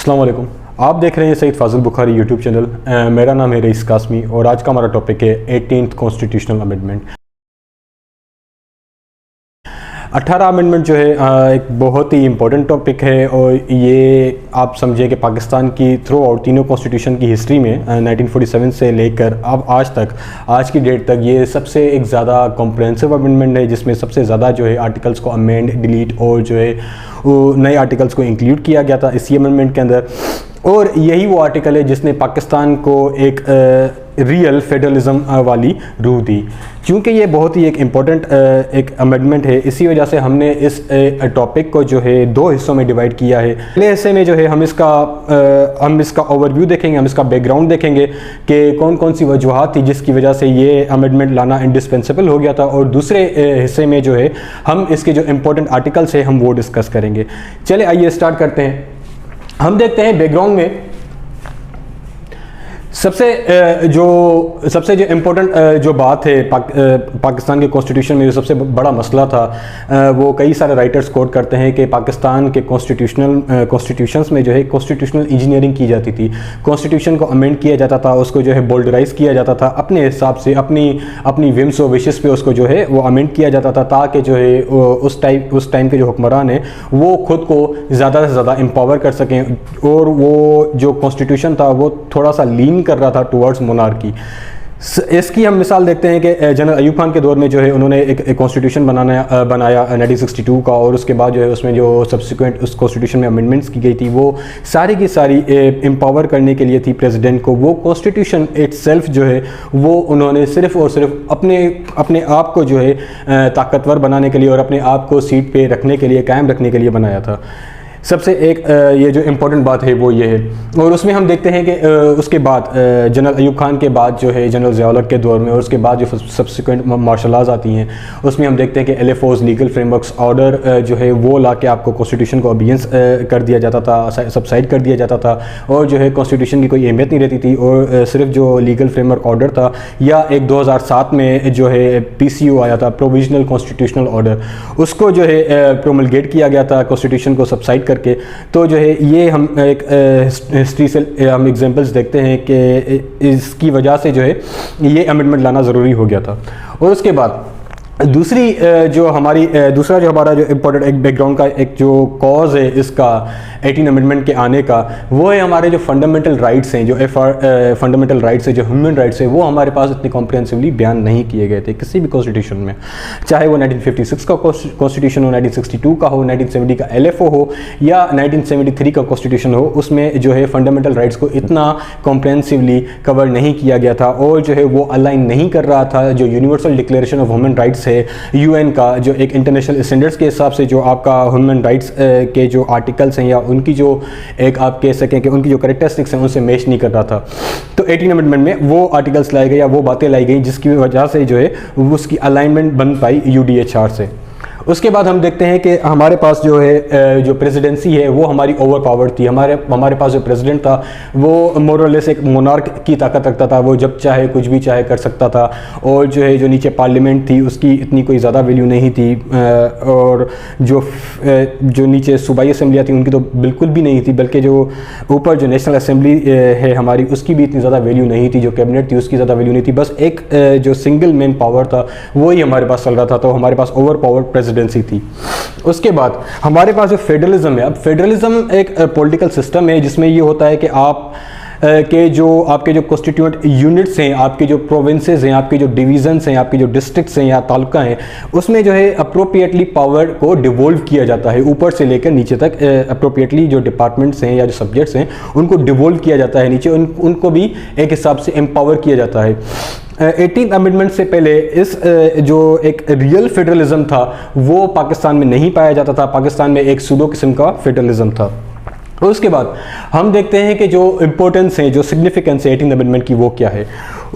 अस्सलाम वालेकुम। आप देख रहे हैं सईद फाजिल बुखारी यूट्यूब चैनल। मेरा नाम है रईस कासमी और आज का हमारा टॉपिक है 18th कॉन्स्टिट्यूशनल अमेंडमेंट। 18 अमेंडमेंट जो है एक बहुत ही इम्पोर्टेंट टॉपिक है और ये आप समझिए कि पाकिस्तान की थ्रू आउट तीनों कॉन्स्टिट्यूशन की हिस्ट्री में 1947 से लेकर अब आज की डेट तक ये सबसे एक ज़्यादा कॉम्प्रिहेंसिव अमेंडमेंट है, जिसमें सबसे ज़्यादा जो है आर्टिकल्स को अमेंड, डिलीट और जो है नए आर्टिकल्स को इंक्लूड किया गया था इसी अमेंडमेंट के अंदर। और यही वो आर्टिकल है जिसने पाकिस्तान को एक रियल फेडरलिज्म वाली रूह दी। क्योंकि ये बहुत ही एक इम्पॉर्टेंट एक अमेंडमेंट है, इसी वजह से हमने इस टॉपिक को जो है दो हिस्सों में डिवाइड किया है। पहले हिस्से में जो है हम इसका ओवरव्यू देखेंगे, हम इसका बैकग्राउंड देखेंगे कि कौन कौन सी वजूहात थी जिसकी वजह से ये अमेंडमेंट लाना इंडिस्पेंसिबल हो गया था, और दूसरे हिस्से में जो है हम इसके जो इम्पोर्टेंट आर्टिकल्स हैं हम वो डिस्कस करेंगे। चले आइए स्टार्ट करते हैं। हम देखते हैं बैकग्राउंड में सबसे जो इम्पोर्टेंट जो बात है पाकिस्तान के कॉन्स्टिट्यूशन में जो सबसे बड़ा मसला था, वो कई सारे राइटर्स कोट करते हैं कि पाकिस्तान के कॉन्स्टिट्यूशंस में जो है कॉन्स्टिट्यूशनल इंजीनियरिंग की जाती थी। कॉन्स्टिट्यूशन को अमेंड किया जाता था, उसको जो है बोल्डराइज किया जाता था, अपने हिसाब से अपनी विम्स और विशेस पे उसको जो है वो अमेंड किया जाता था, ताकि जो है उस टाइम के जो हुक्मरान हैं वो खुद को ज़्यादा से ज़्यादा एम्पावर कर सकें, और वो जो कॉन्स्टिट्यूशन था वो थोड़ा सा लीन कर रहा था टुवर्ड्स मोनार्की। इसकी हम मिसाल देखते हैं कि जनरल अयूब खान के दौर में जो है उन्होंने एक कॉन्स्टिट्यूशन बनाया 1962 का, और उसके बाद जो है उसमें जो सब्सिक्वेंट उस कॉन्स्टिट्यूशन में अमेंडमेंट्स की गई थी वो सारी की सारी एम्पावर करने के लिए थी प्रेसिडेंट को। वो कॉन्स्टिट्यूशन इटसेल्फ जो है वो उन्होंने सिर्फ़ और सिर्फ अपने आप को जो है ताकतवर बनाने के लिए और अपने आप को सीट पे रखने के लिए, कायम रखने के लिए बनाया था। सबसे एक ये जो इम्पोर्टेंट बात है वो ये है। और उसमें हम देखते हैं कि उसके बाद जनरल अयूब खान के बाद जो है जनरल ज़िया-उल-हक के दौर में, और उसके बाद जो सब्सिक्वेंट मार्शल लॉज आती हैं, उसमें हम देखते हैं कि LFOs लीगल फ्रेमवर्क्स ऑर्डर जो है वो ला के आपको कॉन्स्टिट्यूशन को अबियंस कर दिया जाता था, सबसाइड कर दिया जाता था, और जो है कॉन्स्टिट्यूशन की कोई अहमियत नहीं रहती थी, और सिर्फ जो लीगल फ्रेमवर्क ऑर्डर था, या एक 2007 में जो है PCO आया था, प्रोविजनल कॉन्स्टिट्यूशनल ऑर्डर, उसको जो है प्रोमलगेट किया गया था कॉन्स्टिट्यूशन को सबसाइड करके। तो जो है ये हम एक हिस्ट्री से हम एग्जांपल्स देखते हैं कि इसकी वजह से जो है ये अमेंडमेंट लाना ज़रूरी हो गया था। और उसके बाद दूसरा जो हमारा जो इम्पोर्टेंट एक बैकग्राउंड का एक जो कॉज है इसका 18 अमेंडमेंट के आने का, वो है हमारे जो फंडामेंटल राइट्स हैं, जो फंडामेंटल राइट्स है, जो ह्यूमन राइट्स है, वो हमारे पास इतने कॉम्प्रिहेंसिवली बयान नहीं किए गए थे किसी भी कॉन्स्टिट्यूशन में, चाहे वो 1956 का कॉन्स्टिट्यूशन हो, 1962 का हो, 1970 का LFO हो, या 1973 का कॉन्स्टिट्यूशन हो। उसमें जो है फंडामेंटल राइट्स को इतना कॉम्प्रिहेंसिवली कवर नहीं किया गया था, और जो है वो अलाइन नहीं कर रहा था जो universal declaration of human rights है UN का, जो एक इंटरनेशनल स्टैंडर्ड्स के हिसाब से जो आपका ह्यूमन राइट्स के जो आर्टिकल्स हैं, या उनकी जो एक आप कह सकें कि उनकी जो कैरेक्टरिस्टिक्स हैं उनसे मैच नहीं कर रहा था। तो 18 अमेंडमेंट में वो आर्टिकल्स लाए गए या वो बातें लाई गई जिसकी वजह से जो है उसकी अलाइनमेंट बन पाई UDHR से। उसके बाद हम देखते हैं कि हमारे पास जो है जो प्रेसिडेंसी है वो हमारी ओवर पावर थी। हमारे पास जो प्रेसिडेंट था वो मोरलेस एक मोनार्क की ताकत रखता था, वो जब चाहे कुछ भी चाहे कर सकता था, और जो है जो नीचे पार्लियामेंट थी उसकी इतनी कोई ज़्यादा वैल्यू नहीं थी, और जो नीचे सूबाई असम्बलियाँ थी उनकी तो बिल्कुल भी नहीं थी, बल्कि जो ऊपर जो नेशनल असम्बली है हमारी उसकी भी इतनी ज़्यादा वैल्यू नहीं थी, जो कैबिनेट थी उसकी ज़्यादा वैल्यू नहीं थी। बस एक जो सिंगल मेन पावर था वही हमारे पास चल रहा था, तो हमारे पास ओवर पावर प्रेसिडेंसी थी। उसके बाद हमारे पास जो फेडरलिज्म है, अब फेडरलिज्म एक पॉलिटिकल सिस्टम है जिसमें ये होता है कि आपके जो कॉन्स्टिट्यूएंट यूनिट्स हैं, आपके जो प्रोविंसेस हैं, आपके जो डिवीजन्स हैं, आपके जो डिस्ट्रिक्ट्स हैं या तालुका हैं, उसमें जो है अप्रोप्रिएटली पावर को डिवोल्व किया जाता है, ऊपर से लेकर नीचे तक अप्रोप्रिएटली जो डिपार्टमेंट्स हैं या जो सब्जेक्ट्स हैं उनको डिवोल्व किया जाता है नीचे, उनको भी एक हिसाब से एम्पावर किया जाता है। 18th अमेंडमेंट से पहले इस जो एक रियल फेडरलिज्म था वो पाकिस्तान में नहीं पाया जाता था। पाकिस्तान में एक सूडो किस्म का फेडरलिज्म था। और उसके बाद हम देखते हैं कि जो इम्पोर्टेंस है, जो सिग्निफिकेंस है 18th अमेंडमेंट की वो क्या है।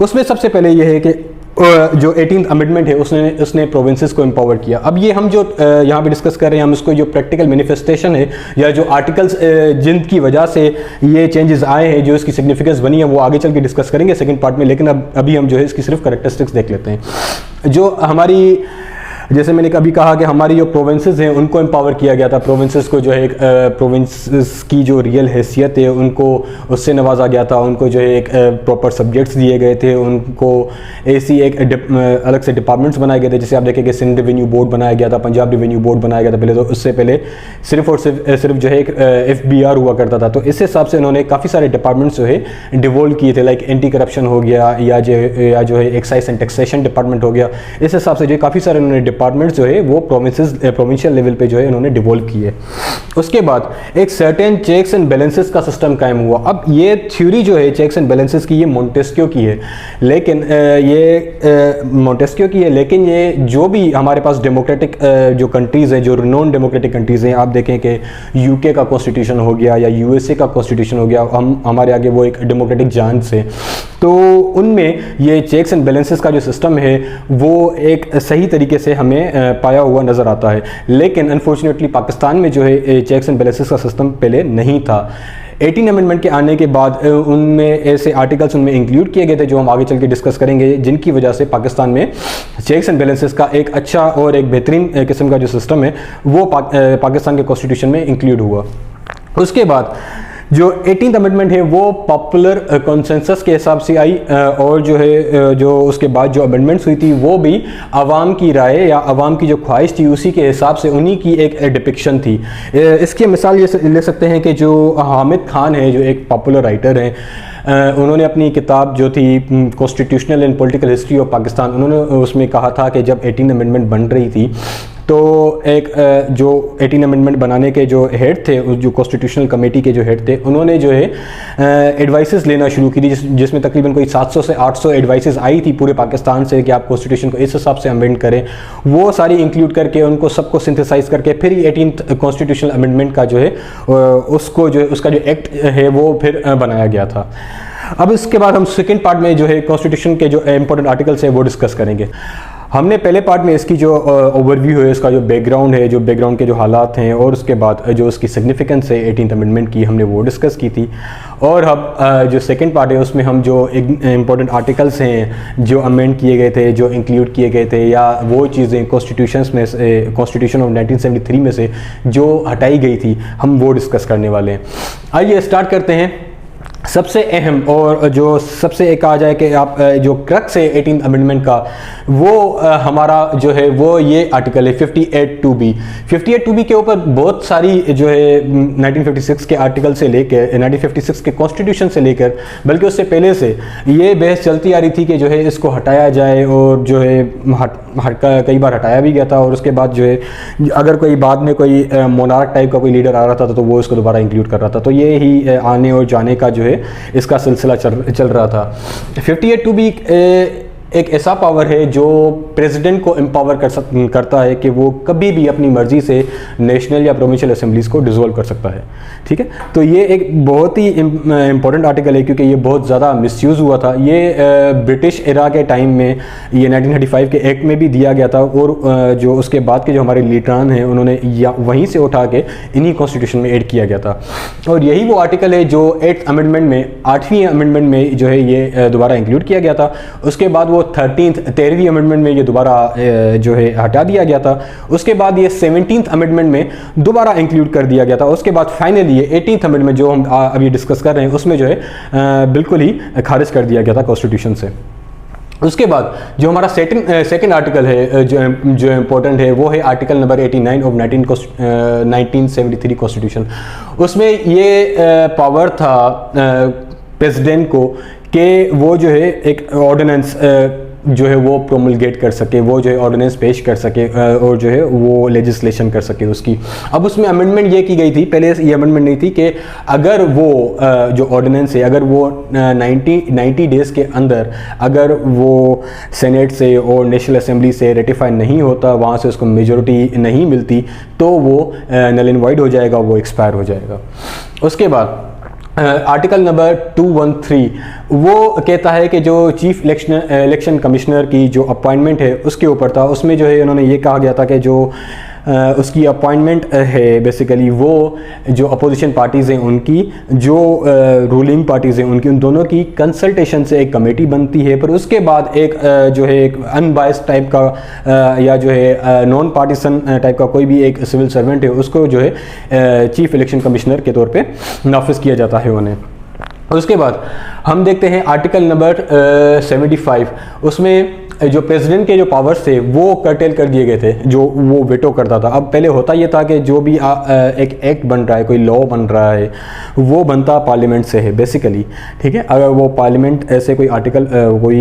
उसमें सबसे पहले ये है कि जो 18th अमेंडमेंट है उसने प्रोविंसेस को एम्पावर किया। अब ये हम जो यहाँ पे डिस्कस कर रहे हैं, हम इसको जो प्रैक्टिकल मैनिफेस्टेशन है या जो आर्टिकल्स जिनकी वजह से ये चेंजेस आए हैं, जो इसकी सिग्निफिकेंस बनी है, वो आगे चल के डिस्कस करेंगे सेकंड पार्ट में। लेकिन अभी हम जो है इसकी सिर्फ कैरेक्टरिस्टिक्स देख लेते हैं। जो हमारी जैसे मैंने कभी कहा कि हमारी जो प्रोविंसेस हैं उनको एम्पावर किया गया था, प्रोविंसेस को जो है एक प्रोविंसेस की जो रियल हैसियत है उनको उससे नवाजा गया था, उनको जो है एक प्रॉपर सब्जेक्ट्स दिए गए थे, उनको ऐसी एक अलग से डिपार्टमेंट्स बनाए गए थे। जैसे आप देखें कि सिंध रेवेन्यू बोर्ड बनाया गया था, पंजाब रेवेन्यू बोर्ड बनाया गया था पहले, तो उससे पहले सिर्फ और सिर्फ जो है एक FBR हुआ करता था। तो इस हिसाब से उन्होंने काफ़ी सारे डिपार्टमेंट्स जो है डिवोल्व किए थे, लाइक एंटी करप्शन हो गया या जो है एक्साइज एंड टैक्सेशन डिपार्टमेंट हो गया। इस हिसाब से जो काफ़ी सारे उन्होंने डिपार्टमेंट्स जो है वो प्रोविंशियल लेवल पे जो है उन्होंने डिवोल्व किए। उसके बाद एक सर्टेन चेक्स एंड बैलेंसेस का सिस्टम कायम हुआ। अब ये थ्योरी जो है चेक्स एंड बैलेंसेस की, ये मोंटेस्क्यू की है, लेकिन लेकिन ये जो भी हमारे पास डेमोक्रेटिक जो कंट्रीज़ हैं, जो नॉन डेमोक्रेटिक कंट्रीज़ हैं, आप देखें कि UK का कॉन्स्टिट्यूशन हो गया या USA का कॉन्स्टिट्यूशन हो गया, हमारे आगे वो एक डेमोक्रेटिक जांच है, तो उनमें ये चेक्स एंड बैलेंसेस का जो सिस्टम है वो एक सही तरीके से हमें पाया हुआ नज़र आता है। लेकिन अनफॉर्चुनेटली पाकिस्तान में जो है चेक्स एंड बैलेंसेस का सिस्टम पहले नहीं था। 18 अमेंडमेंट के आने के बाद उनमें ऐसे आर्टिकल्स उनमें इंक्लूड किए गए थे जो हम आगे चल के डिस्कस करेंगे, जिनकी वजह से पाकिस्तान में चेक्स एंड बैलेंसेस का एक अच्छा और एक बेहतरीन किस्म का जो सिस्टम है वो पाकिस्तान के कॉन्स्टिट्यूशन में इंक्लूड हुआ। उसके बाद जो 18th अमेंडमेंट है वो पॉपुलर कंसेंसस के हिसाब से आई, और जो है जो उसके बाद जो अमेंडमेंट्स हुई थी वो भी आवाम की राय या आवाम की जो ख्वाहिश थी उसी के हिसाब से उन्हीं की एक डिपिक्शन थी। इसकी मिसाल ये ले सकते हैं कि जो हामिद खान है, जो एक पॉपुलर राइटर हैं, उन्होंने अपनी किताब जो थी constitutional and political history of Pakistan, उन्होंने उसमें कहा था कि जब 18 अमेंडमेंट बन रही थी तो एक जो 18 अमेंडमेंट बनाने के जो हेड थे, जो कॉन्स्टिट्यूशनल कमेटी के जो हेड थे, उन्होंने जो है एडवाइसेस लेना शुरू की थी, जिसमें तकरीबन कोई 700 से 800 एडवाइसेस आई थी पूरे पाकिस्तान से कि आप कॉन्स्टिट्यूशन को इस हिसाब से अमेंड करें। वो सारी इंक्लूड करके उनको सबको सिंथेसाइज करके फिर 18th कॉन्स्टिट्यूशनल अमेंडमेंट का जो है उसको जो है उसका जो एक्ट है वो फिर बनाया गया था। अब इसके बाद हम सेकेंड पार्ट में जो है कॉन्स्टिट्यूशन के जो इंपॉर्टेंट आर्टिकल्स है वो डिस्कस करेंगे। हमने पहले पार्ट में इसकी जो ओवरव्यू है, इसका जो बैकग्राउंड है, जो बैकग्राउंड के जो हालात हैं, और उसके बाद जो उसकी सिग्निफिकेंस है 18th अमेंडमेंट की, हमने वो डिस्कस की थी। और अब जो सेकंड पार्ट है उसमें हम जो इंपॉर्टेंट आर्टिकल्स हैं जो अमेंड किए गए थे, जो इंक्लूड किए गए थे, या वो चीज़ें कॉन्स्टिट्यूशन ऑफ 1973 में से जो हटाई गई थी, हम वो डिस्कस करने वाले हैं। आइए स्टार्ट करते हैं। सबसे अहम और जो सबसे एक कहा जाए कि आप जो क्रक्स है 18th अमेंडमेंट का, वो हमारा जो है वो ये आर्टिकल है 58(2)B। 58(2)B के ऊपर बहुत सारी जो है 1956 के आर्टिकल से लेकर 1956 के कॉन्स्टिट्यूशन से लेकर, बल्कि उससे पहले से ये बहस चलती आ रही थी कि जो है इसको हटाया जाए, और जो है कई बार हटाया भी गया था। और उसके बाद जो है अगर कोई बाद में कोई मोनार्क टाइप का कोई लीडर आ रहा था तो वो इसको दोबारा इंक्लूड कर रहा था। तो ये ही आने और जाने का जो है इसका सिलसिला चल रहा था। 58(2)B एक ऐसा पावर है जो प्रेसिडेंट को एम्पावर करता है कि वो कभी भी अपनी मर्जी से नेशनल या प्रोविंशियल असेंबलीज को डिसॉल्व कर सकता है। ठीक है, तो ये एक बहुत ही इम्पोर्टेंट आर्टिकल है क्योंकि ये बहुत ज़्यादा मिसयूज़ हुआ था। ये ब्रिटिश एरा के टाइम में ये 1935 के एक्ट में भी दिया गया था, और जो उसके बाद के जो हमारे लीडरान हैं उन्होंने वहीं से उठा के इन्हीं कॉन्स्टिट्यूशन में ऐड किया गया था। और यही वो आर्टिकल है जो 8th अमेंडमेंट में 8वीं अमेंडमेंट में जो है ये दोबारा इंक्लूड किया गया था। उसके बाद 13वीं अमेंडमेंट में ये दोबारा जो है हटा दिया गया था। उसके बाद ये 17th अमेंडमेंट में दोबारा इंक्लूड कर दिया गया था। उसके बाद फाइनली ये 18th अमेंडमेंट जो हम अभी डिस्कस कर रहे हैं उसमें जो है बिल्कुल ही खारिज कर दिया गया था कॉन्स्टिट्यूशन से। उसके बाद जो हमारा सेकंड आर्टिकल है जो इम्पोर्टेंट है वो है आर्टिकल नंबर 89 ऑफ 1973 कॉन्स्टिट्यूशन। उसमें ये पावर था प्रेसिडेंट को कि वो जो है एक ऑर्डिनेंस जो है वो प्रोमलगेट कर सके, वो जो है ऑर्डिनेंस पेश कर सके, और जो है वो लेजिस्लेशन कर सके उसकी। अब उसमें अमेंडमेंट ये की गई थी, पहले ये अमेंडमेंट नहीं थी, कि अगर वो जो ऑर्डिनेंस है अगर वो 90 डेज़ के अंदर अगर वो सेनेट से और नेशनल असेंबली से रेटिफाई नहीं होता, वहाँ से उसको मेजॉरिटी नहीं मिलती, तो वो नल एंड वाइड हो जाएगा, वो एक्सपायर हो जाएगा। उसके बाद आर्टिकल नंबर 213 वो कहता है कि जो चीफ इलेक्शन कमिश्नर की जो अपॉइंटमेंट है उसके ऊपर था। उसमें जो है उन्होंने ये कहा गया था कि जो उसकी अपॉइंटमेंट है बेसिकली वो जो अपोजिशन पार्टीज़ हैं उनकी, जो रूलिंग पार्टीज़ हैं उनकी, उन दोनों की कंसल्टेशन से एक कमेटी बनती है। पर उसके बाद एक जो है एक अनबायस्ड टाइप का या जो है नॉन पार्टीसन टाइप का कोई भी एक सिविल सर्वेंट है उसको जो है चीफ इलेक्शन कमिश्नर के तौर पे नाफिज किया जाता है उन्हें। उसके बाद हम देखते हैं आर्टिकल नंबर 75, उसमें जो प्रेसिडेंट के जो पावर्स थे वो कर्टेल कर दिए गए थे, जो वो वेटो करता था। अब पहले होता ये था कि जो भी एक एक्ट बन रहा है, कोई लॉ बन रहा है, वो बनता पार्लियामेंट से है बेसिकली, ठीक है। अगर वो पार्लियामेंट ऐसे कोई आर्टिकल कोई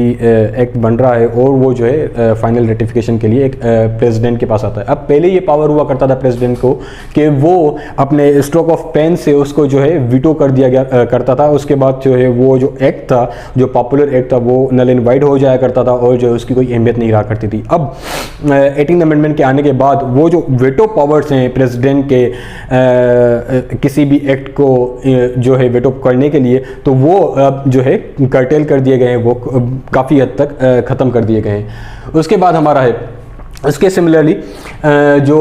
एक्ट बन रहा है और वो जो है फाइनल रेटिफिकेशन के लिए एक प्रेसिडेंट के पास आता है। अब पहले ये पावर हुआ करता था प्रेसिडेंट को कि वो अपने स्ट्रोक ऑफ पेन से उसको जो है वीटो कर दिया गया करता था। उसके बाद जो है वो जो एक्ट था, जो पॉपुलर एक्ट था, वो नल एंड वाइड हो जाया करता था और जो की कोई अहमियत नहीं रहा करती थी। अब 18th अमेंडमेंट के आने के बाद वो जो वेटो पावर्स हैं प्रेसिडेंट के किसी भी एक्ट को जो है वेटो करने के लिए, तो वो अब जो है कर्टेल कर दिए गए हैं, वो काफ़ी हद तक ख़त्म कर दिए गए हैं। उसके बाद हमारा है इसके सिमिलरली जो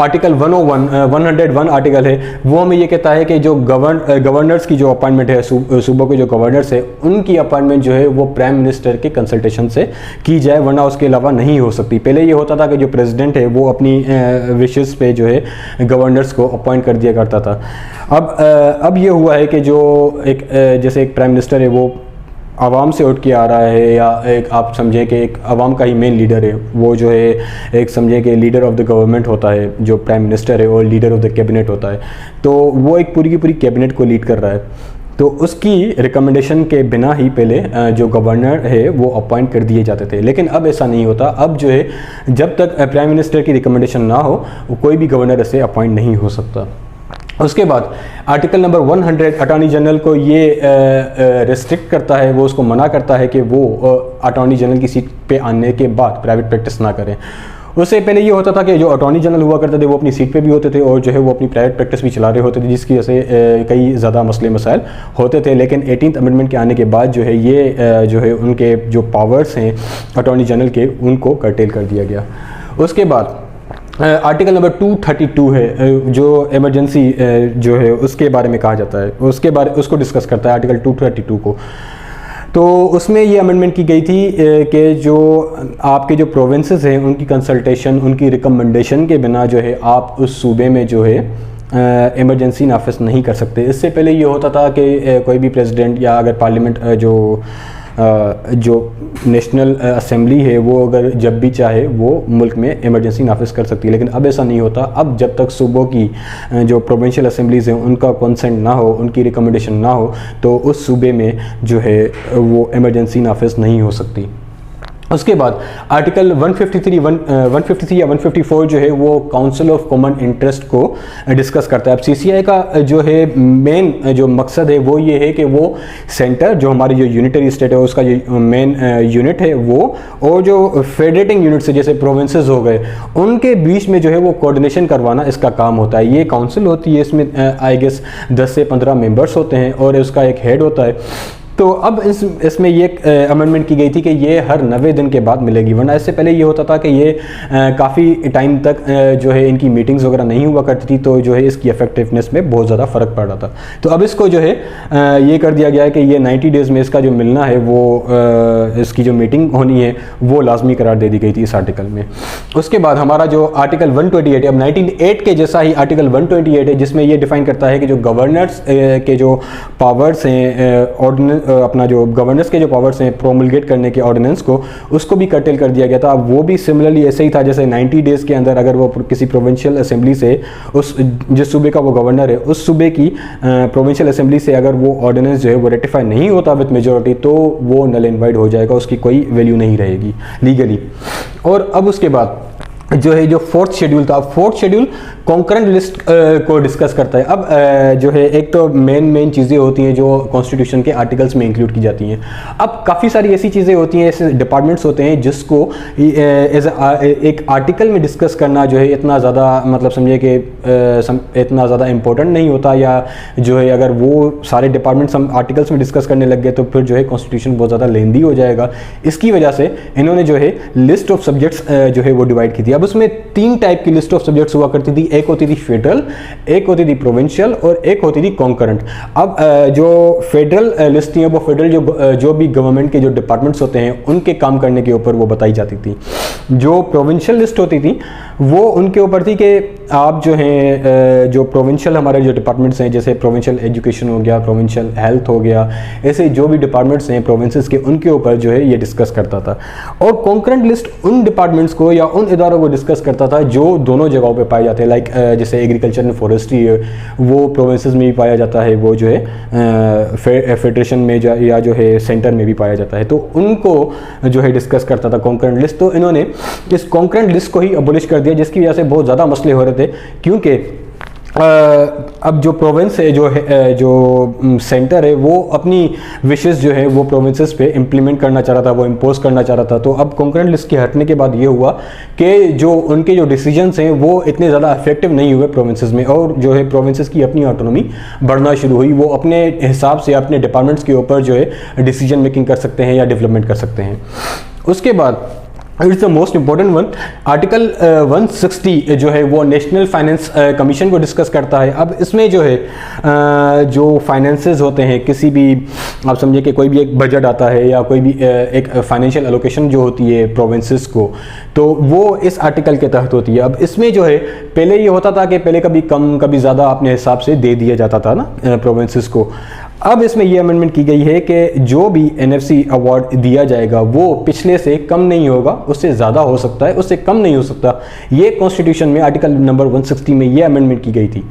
आर्टिकल 101 आर्टिकल है वो हमें ये कहता है कि जो गवर्नर्स की जो अपॉइंटमेंट है, सूबों के जो गवर्नर्स है उनकी अपॉइंटमेंट जो है वो प्राइम मिनिस्टर के कंसल्टेशन से की जाए, वरना उसके अलावा नहीं हो सकती। पहले ये होता था कि जो प्रेसिडेंट है वो अपनी विशेस पे जो है गवर्नर्स को अपॉइंट कर दिया करता था। अब ये हुआ है कि जो एक जैसे एक प्राइम मिनिस्टर है वो आवाम से उठ के आ रहा है, या एक आप समझें कि एक आवाम का ही मेन लीडर है, वो जो है एक समझें कि लीडर ऑफ द गवर्नमेंट होता है जो प्राइम मिनिस्टर है, और लीडर ऑफ द कैबिनेट होता है, तो वो एक पूरी की पूरी कैबिनेट को लीड कर रहा है। तो उसकी रिकमेंडेशन के बिना ही पहले जो गवर्नर है वो अपॉइंट कर दिए जाते थे, लेकिन अब ऐसा नहीं होता। अब जो है जब तक प्राइम मिनिस्टर की रिकमेंडेशन ना हो कोई भी गवर्नर ऐसे अपॉइंट नहीं हो सकता। उसके बाद आर्टिकल नंबर 100 अटॉर्नी जनरल को ये रिस्ट्रिक्ट करता है, वो उसको मना करता है कि वो अटॉर्नी जनरल की सीट पे आने के बाद प्राइवेट प्रैक्टिस ना करें। उससे पहले ये होता था कि जो अटॉर्नी जनरल हुआ करते थे वो अपनी सीट पे भी होते थे और जो है वो अपनी प्राइवेट प्रैक्टिस भी चला रहे होते थे, जिसकी वजह से कई ज़्यादा मसले मसाइल होते थे। लेकिन 18th अमेंडमेंट के आने के बाद जो है ये जो है उनके जो पावर्स हैं अटॉर्नी जनरल के, उनको कर्टेल कर दिया गया। उसके बाद आर्टिकल नंबर 232 है जो इमरजेंसी जो है उसके बारे में कहा जाता है, उसको डिस्कस करता है आर्टिकल 232 को। तो उसमें ये अमेंडमेंट की गई थी कि जो आपके जो प्रोविंसेस हैं उनकी कंसल्टेशन, उनकी रिकमेंडेशन के बिना जो है आप उस सूबे में जो है इमरजेंसी नाफिज नहीं कर सकते। इससे पहले ये होता था कि कोई भी प्रेसिडेंट या अगर पार्लियामेंट जो नेशनल असेंबली है वो अगर जब भी चाहे वो मुल्क में इमरजेंसी नाफिज कर सकती है, लेकिन अब ऐसा नहीं होता। अब जब तक सूबों की जो प्रोविंशियल असेंबलीज़ हैं उनका कंसेंट ना हो, उनकी रिकमेंडेशन ना हो, तो उस सूबे में जो है वो इमरजेंसी नाफिज नहीं हो सकती। उसके बाद आर्टिकल 153 या 154 जो है वो काउंसिल ऑफ कॉमन इंटरेस्ट को डिस्कस करता है। अब सीसीआई का जो है मेन जो मकसद है वो ये है कि वो सेंटर जो हमारी जो यूनिटरी स्टेट है उसका जो मेन यूनिट है वो, और जो फेडरेटिंग यूनिट्स है जैसे प्रोविंसेस हो गए, उनके बीच में जो है वो कोऑर्डिनेशन करवाना इसका काम होता है। ये काउंसिल होती है, इसमें आई गेस 10 से 15 मेंबर्स होते हैं और उसका एक हेड होता है। तो अब इसमें ये अमेंडमेंट की गई थी कि ये हर 90 दिन के बाद मिलेगी, वरना इससे पहले ये होता था कि ये काफ़ी टाइम तक जो है इनकी मीटिंग्स वगैरह नहीं हुआ करती थी, तो जो है इसकी इफेक्टिवनेस में बहुत ज़्यादा फ़र्क पड़ रहा था। तो अब इसको जो है ये कर दिया गया है कि ये 90 डेज़ में इसका जो मिलना है वो इसकी जो मीटिंग होनी है वो लाजमी करार दे दी गई थी इस आर्टिकल में। उसके बाद हमारा जो आर्टिकल 128 अब 1908 के जैसा ही आर्टिकल 128 है, जिसमें ये डिफ़ाइन करता है कि जो गवर्नर्स के जो पावर्स हैं अपना जो गवर्नर्स के जो पावर्स हैं प्रोमलगेट करने के ऑर्डिनेंस को, उसको भी कर्टेल कर दिया गया था। वो भी सिमिलरली ऐसे ही था जैसे 90 डेज़ के अंदर अगर वो किसी प्रोविंशियल असेंबली से उस जिस सूबे का वो गवर्नर है उस सूबे की प्रोविंशियल असेंबली से अगर वो ऑर्डिनेंस जो है वो रेटिफाई नहीं होता विद मेजोरिटी, तो वो नल एंड वाइड हो जाएगा, उसकी कोई वैल्यू नहीं रहेगी लीगली। और अब उसके बाद जो है जो फोर्थ शेड्यूल था, फोर्थ शेड्यूल कॉन्करेंट लिस्ट को डिस्कस करता है। अब जो है एक तो मेन चीज़ें होती हैं जो कॉन्स्टिट्यूशन के आर्टिकल्स में इंक्लूड की जाती हैं। अब काफ़ी सारी ऐसी चीज़ें होती हैं, ऐसे डिपार्टमेंट्स होते हैं जिसको एक आर्टिकल में डिस्कस करना जो है इतना ज़्यादा मतलब समझिए कि इतना ज़्यादा इंपॉर्टेंट नहीं होता, या जो है अगर वो सारे डिपार्टमेंट्स हम आर्टिकल्स में डिस्कस करने लग गए तो फिर जो है कॉन्स्टिट्यूशन बहुत ज़्यादा लेंदी हो जाएगा। इसकी वजह से इन्होंने जो है लिस्ट ऑफ सब्जेक्ट्स जो है वो डिवाइड की थी। अब उसमें 3 टाइप की लिस्ट ऑफ सब्जेक्ट्स हुआ करती थी, एक होती थी फेडरल, एक होती थी प्रोविंशियल और एक होती थी कॉन्करेंट। अब जो फेडरल लिस्ट थी वो फेडरल जो भी गवर्नमेंट के जो डिपार्टमेंट्स होते हैं उनके काम करने के ऊपर वो बताई जाती थी। जो प्रोविंशियल लिस्ट होती थी वो उनके ऊपर थी कि आप जो हैं जो प्रोविंशियल हमारे जो डिपार्टमेंट्स हैं, जैसे प्रोविंशियल एजुकेशन हो गया, प्रोविंशियल हेल्थ हो गया, ऐसे जो भी डिपार्टमेंट्स हैं प्रोविंसेस के, उनके ऊपर जो है ये डिस्कस करता था। और कॉन्करेंट लिस्ट उन डिपार्टमेंट्स को या उन इदारों को डिस्कस करता था जो दोनों जगहों पे पाए जाते हैं, लाइक जैसे एग्रीकल्चर एंड फॉरेस्ट्री है वो प्रोविंसेस में भी पाया जाता है, वो जो है फेडरेशन में या जो है सेंटर में भी पाया जाता है, तो उनको जो है डिस्कस करता था कॉन्करेंट लिस्ट। तो इन्होंने इस कॉन्करेंट लिस्ट को ही अबॉलिश कर दिया, जिसकी वजह से बहुत ज़्यादा मसले हो रहे थे, क्योंकि अब जो प्रोविंस है जो सेंटर है वो अपनी विशेस जो है वो प्रोविंसेस पे इम्प्लीमेंट करना चाह रहा था, वो इम्पोज करना चाह रहा था। तो अब कॉन्करेंट लिस्ट के हटने के बाद ये हुआ कि जो उनके जो डिसीजंस हैं वो इतने ज़्यादा इफेक्टिव नहीं हुए प्रोविंसेस में, और जो है प्रोविंसेस की अपनी ऑटोनॉमी बढ़ना शुरू हुई, वो अपने हिसाब से अपने डिपार्टमेंट्स के ऊपर जो है डिसीजन मेकिंग कर सकते हैं या डेवलपमेंट कर सकते हैं। उसके बाद it's the most important one, article 160 जो है वो नेशनल फाइनेंस कमीशन को डिस्कस करता है। अब इसमें जो है जो फाइनेंसेस होते हैं, किसी भी आप समझिए कि कोई भी एक बजट आता है या कोई भी एक फाइनेंशियल एलोकेशन जो होती है प्रोविंसेस को, तो वो इस आर्टिकल के तहत होती है। अब इसमें जो है पहले ये होता था कि पहले कभी कम कभी ज़्यादा अपने हिसाब से दे दिया जाता था ना प्रोविंसेस को। अब इसमें ये अमेंडमेंट की गई है कि जो भी एनएफसी अवार्ड दिया जाएगा वो पिछले से कम नहीं होगा, उससे ज़्यादा हो सकता है, उससे कम नहीं हो सकता। ये कॉन्स्टिट्यूशन में आर्टिकल नंबर 160 में ये अमेंडमेंट की गई थी।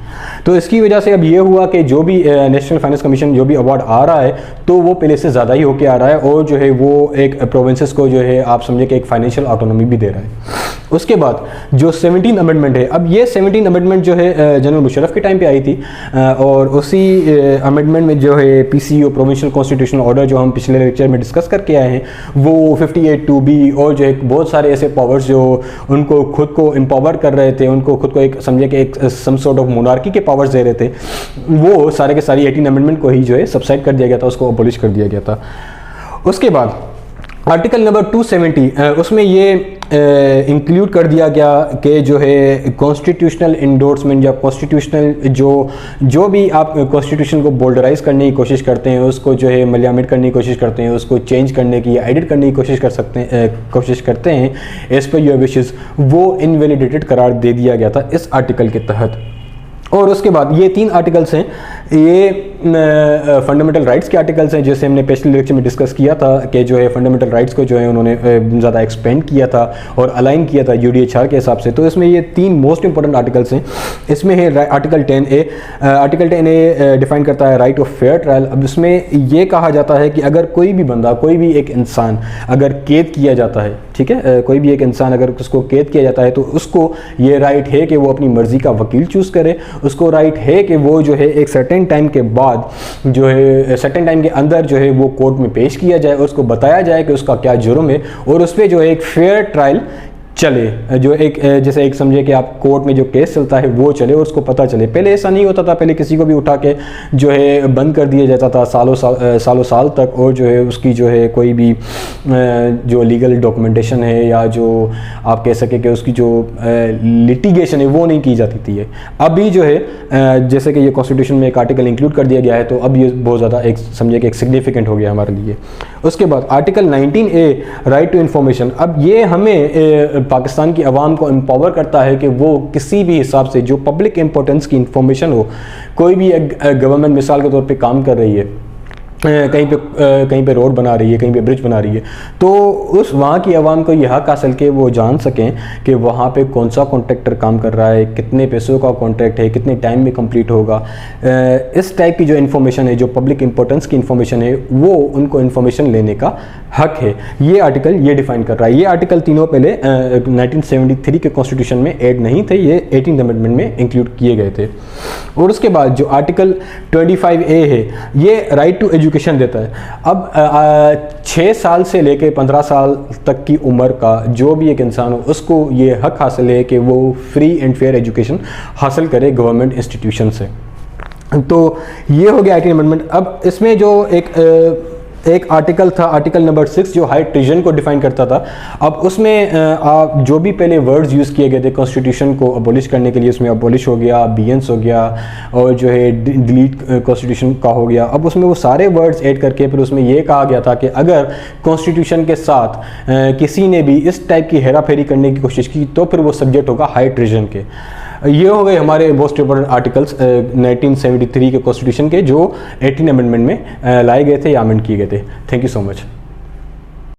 तो इसकी वजह से अब ये हुआ कि जो भी नेशनल फाइनेंस कमीशन जो भी अवार्ड आ रहा है तो वो पहले से ज़्यादा ही होके आ रहा है, और जो है वो एक प्रोविंसेस को जो है आप समझे कि एक फाइनेंशियल ऑटोनॉमी भी दे रहा है। उसके बाद जो 17 अमेंडमेंट है, अब ये 17 अमेंडमेंट जो है जनरल मुशर्रफ के टाइम पे आई थी, और उसी अमेंडमेंट में जो है पीसीओ प्रोविंशियल कॉन्स्टिट्यूशनल ऑर्डर जो हम पिछले लेक्चर में डिस्कस करके आए हैं, वो 58(2)(b) और जो है बहुत सारे ऐसे पावर्स जो उनको खुद को एम्पावर कर रहे थे, उनको खुद को एक समझे कि एक सम सॉर्ट ऑफ मोनार्की के पावर्स दे रहे थे, वो सारे के सारी 18 अमेंडमेंट को ही जो है सबसाइड कर दिया गया था, उसको अबॉलिश कर दिया गया था। उसके बाद आर्टिकल नंबर 270 उसमें ये इंक्लूड कर दिया गया कि जो है कॉन्स्टिट्यूशनल इंडोर्समेंट या कॉन्स्टिट्यूशनल जो भी आप कॉन्स्टिट्यूशन को बोल्डराइज करने की कोशिश करते हैं, उसको जो है मलियामेट करने की कोशिश करते हैं, उसको चेंज करने की या एडिट करने की कोशिश करते हैं एज पर योर विशेस, वो इनवैलिडेटेड करार दे दिया गया था इस आर्टिकल के तहत। और उसके बाद ये 3 आर्टिकल्स हैं, ये फंडामेंटल राइट्स के आर्टिकल्स हैं, जैसे हमने पिछले लेक्चर में डिस्कस किया था कि जो है फंडामेंटल राइट्स को जो है उन्होंने ज़्यादा एक्सपेंड किया था और अलाइन किया था यूडीएचआर के हिसाब से। तो इसमें ये 3 मोस्ट इंपॉर्टेंट आर्टिकल्स हैं। इसमें है article 10A। Article 10A define करता है राइट ऑफ फेयर ट्रायल। अब इसमें ये कहा जाता है कि अगर कोई भी बंदा, कोई भी एक इंसान अगर कैद किया जाता है, ठीक है, कोई भी एक इंसान अगर उसको कैद किया जाता है तो उसको ये राइट है कि वो अपनी मर्जी का वकील चूज़ करे, उसको राइट है कि वो जो है एक सर्टेन टाइम के बाद जो है सर्टेन टाइम के अंदर जो है वो कोर्ट में पेश किया जाए, उसको बताया जाए कि उसका क्या जुर्म है, और उस पर जो है एक फेयर ट्रायल चले, जो एक जैसे एक समझे कि आप कोर्ट में जो केस चलता है वो चले और उसको पता चले। पहले ऐसा नहीं होता था, पहले किसी को भी उठा के जो है बंद कर दिया जाता था सालों साल तक, और जो है उसकी जो है कोई भी जो लीगल डॉक्यूमेंटेशन है या जो आप कह सके कि उसकी जो लिटिगेशन है वो नहीं की जाती थी। अभी जो है जैसे कि ये कॉन्स्टिट्यूशन में एक आर्टिकल इंक्लूड कर दिया गया है, तो अब ये बहुत ज़्यादा एक समझे कि एक सिग्निफिकेंट हो गया हमारे लिए। उसके बाद article 19A right to information. अब ये हमें पाकिस्तान की आवाम को एम्पावर करता है कि वो किसी भी हिसाब से जो पब्लिक इंपॉर्टेंस की इंफॉर्मेशन हो, कोई भी गवर्नमेंट मिसाल के तौर पे काम कर रही है, कहीं पे रोड बना रही है, कहीं पे ब्रिज बना रही है, तो उस वहाँ की आवाम को यह हक हासिल के वो जान सकें कि वहाँ पे कौन सा कॉन्ट्रैक्टर काम कर रहा है, कितने पैसों का कॉन्ट्रैक्ट है, कितने टाइम में कंप्लीट होगा। इस टाइप की जो इन्फॉर्मेशन है, जो पब्लिक इंपॉर्टेंस की इन्फॉर्मेशन है, वो उनको इन्फॉर्मेशन लेने का हक है। ये आर्टिकल ये डिफाइन कर रहा है। ये आर्टिकल तीनों पहले 1973 के कॉन्स्टिट्यूशन में ऐड नहीं थे, ये 18th अमेंडमेंट में इंक्लूड किए गए थे। और उसके बाद जो आर्टिकल 25A है, ये राइट टू एजुकेशन देता है। अब 6 साल से लेकर 15 साल तक की उम्र का जो भी एक इंसान हो, उसको ये हक हासिल है कि वो फ्री एंड फेयर एजुकेशन हासिल करे गवर्नमेंट इंस्टीट्यूशन से। तो ये हो गया 18 अमेंडमेंट। अब इसमें जो एक एक आर्टिकल था, आर्टिकल नंबर 6, जो हाई ट्रीजन को डिफाइन करता था। अब उसमें जो भी पहले वर्ड्स यूज़ किए गए थे कॉन्स्टिट्यूशन को अबॉलिश करने के लिए, उसमें अबॉलिश हो गया, बियंस हो गया, और जो है डिलीट कॉन्स्टिट्यूशन का हो गया। अब उसमें वो सारे वर्ड्स ऐड करके फिर उसमें ये कहा गया था कि अगर कॉन्स्टिट्यूशन के साथ किसी ने भी इस टाइप की हेरा फेरी करने की कोशिश की तो फिर वो सब्जेक्ट होगा हाई ट्रीजन के। ये हो गए हमारे मोस्ट इंपॉर्टेंट आर्टिकल्स 1973 के कॉन्स्टिट्यूशन के, जो 18 अमेंडमेंट में लाए गए थे या अमेंड किए गए थे। Thank you so much.